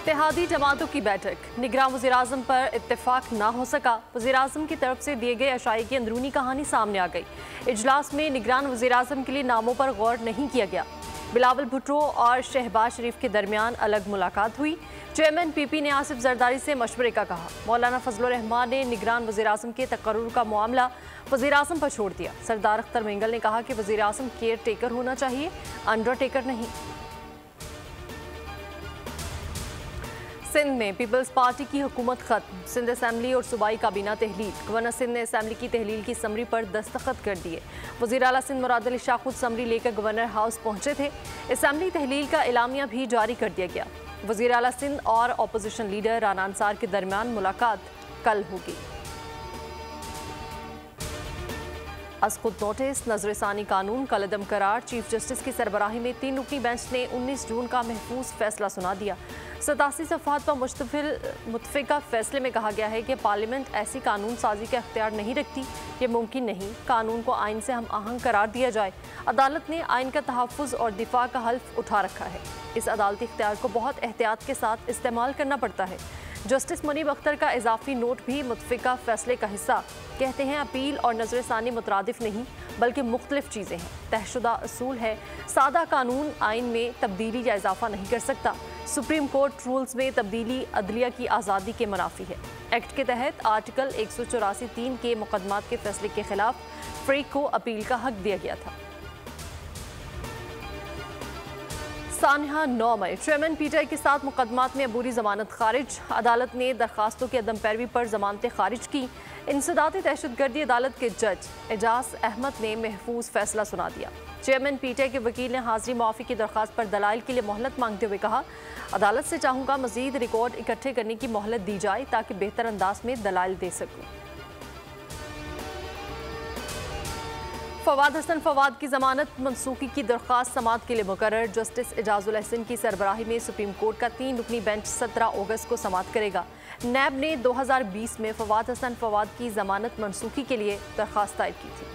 इत्तेहादी जमातों की बैठक, निगरान वज़ीर-ए-आज़म पर इत्तेफाक ना हो सका। वज़ीर-ए-आज़म की तरफ से दिए गए अशाये की अंदरूनी कहानी सामने आ गई। इजलास में निगरान वज़ीर-ए-आज़म के लिए नामों पर गौर नहीं किया गया। बिलावल भुट्टो और शहबाज शरीफ के दरमियान अलग मुलाकात हुई। चेयरमैन पीपी ने आसिफ जरदारी से मशवरे का कहा। मौलाना फजलुर रहमान ने निगरान वज़ीर-ए-आज़म के तकर्रुर का मामला वज़ीर-ए-आज़म पर छोड़ दिया। सरदार अख्तर मेंगल ने कहा कि वज़ीर-ए-आज़म केयर टेकर होना चाहिए, अंडरटेकर नहीं। सिंध में पीपल्स पार्टी की हुकूमत खत्म, सिंध असेंबली और सूबाई काबीना तहलील। गवर्नर सिंध ने असेंबली की तहलील की समरी पर दस्तखत कर दिए। वज़ीर आला सिंध मुराद अली शाह खुद समरी लेकर गवर्नर हाउस पहुंचे थे। असेंबली तहलील का एलामिया भी जारी कर दिया गया। वज़ीर आला सिंध और अपोजिशन लीडर राना अंसार के दरमियान मुलाकात कल होगी। अस्कुद नोटिस, नजरसानी कानून का लदम करार। चीफ जस्टिस की सरबराही में 3 रुकनी बेंच ने 19 जून का महफूज फैसला सुना दिया। 87 सफ़हात पर मुतफ़िका फैसले में कहा गया है कि पार्लियामेंट ऐसी कानून साजी का इख्तियार नहीं रखती। ये मुमकिन नहीं, कानून को आइन से हम आहंग करार दिया जाए। अदालत ने आइन का तहफ़्फ़ुज़ और दिफा का हल्फ उठा रखा है। इस अदालती इख्तियार को बहुत एहतियात के साथ इस्तेमाल करना पड़ता है। जस्टिस मुनीब अख्तर का इजाफी नोट भी मुतफ़िका फैसले का हिस्सा। कहते हैं अपील और नजरसानी मुतरादिफ नहीं बल्कि मुख्तलिफ चीज़ें हैं। तयशुदा असूल है, सादा कानून आइन में तब्दीली या इजाफा नहीं कर सकता। सुप्रीम कोर्ट रूल्स में तब्दीली अदलिया की आज़ादी के मुनाफी है। एक्ट के तहत आर्टिकल 184(3) के मुकदमात के फैसले के खिलाफ फ्रीक को अपील का हक दिया गया था। सानहा 9 मई, चेयरमैन पीटीआई के साथ मुकदमात में अबूरी जमानत खारिज। अदालत ने दरखास्तों की अदम पैरवी पर जमानतें खारिज की। इंसदादी दहशतगर्दी अदालत के जज एजाज अहमद ने महफूज फैसला सुना दिया। चेयरमैन पीटीआई के वकील ने हाजिरी मुआफ़ी की दरखास्त पर दलाइल के लिए मोहलत मांगते हुए कहा, अदालत से चाहूँगा मजीद रिकॉर्ड इकट्ठे करने की मोहलत दी जाए ताकि बेहतर अंदाज में दलाइल दे सकूँ। फवाद हसन फवाद की जमानत मनसूखी की दरख्वास्त समाअत के लिए मुकर्रर। जस्टिस एजाजुल हसन की सरबराही में सुप्रीम कोर्ट का 3 रुकनी बेंच 17 अगस्त को समाअत करेगा। नैब ने 2020 में फवाद हसन फवाद की जमानत मनसूखी के लिए दरख्वास्त दायर की थी।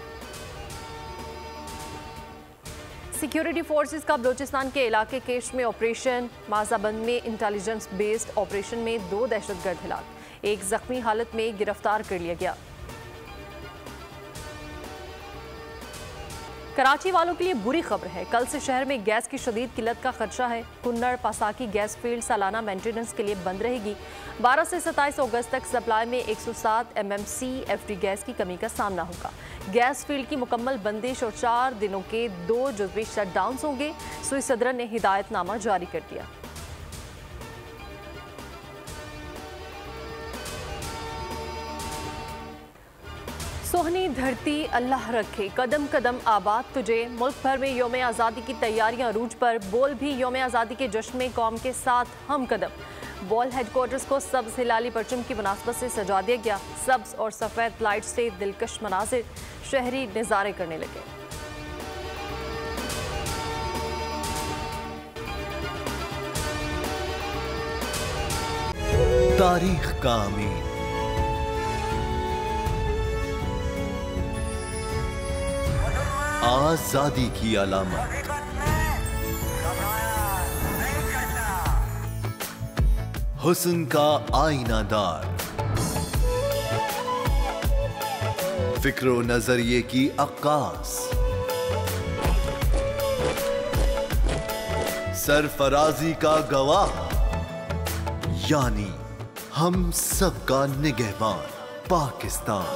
सिक्योरिटी फोर्सेस का बलोचिस्तान के इलाके केश में ऑपरेशन। माजाबंद में इंटेलिजेंस बेस्ड ऑपरेशन में 2 दहशतगर्द हिलाक, एक जख्मी हालत में गिरफ्तार कर लिया गया। कराची वालों के लिए बुरी खबर है, कल से शहर में गैस की शदीद किल्लत का खदशा है। कुन्नड़ पासाकी गैस फील्ड सालाना मेंटेनेंस के लिए बंद रहेगी। 12 से 27 अगस्त तक सप्लाई में 107 MMC FD गैस की कमी का सामना होगा। गैस फील्ड की मुकम्मल बंदिश और 4 दिनों के 2 जुज़वी शटडाउन्स होंगे। सुई सदर ने हिदायतनामा जारी कर दिया। सोहनी धरती अल्लाह रखे, कदम कदम आबाद तुझे। मुल्क भर में यौम आज़ादी की तैयारियां अरूज पर। बोल भी यौम आज़ादी के जश्न में कौम के साथ हम कदम। बॉल हेडक्वार्टर्स को सब्ज़ हिलाली परचम की मुनासबत से सजा दिया गया। सब्ज़ और सफ़ेद लाइट से दिलकश मनाजिर, शहरी नज़ारे करने लगे। तारीख का अमीर, आजादी की अलामत, हुस्न का आईनादार, फिक्र व नजरिए की अक्कास, सरफराजी का गवाह, यानी हम सबका निगहबान पाकिस्तान।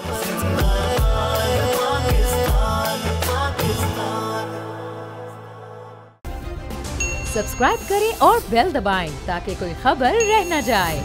सब्सक्राइब करें और बेल दबाएं ताकि कोई खबर रह न जाए।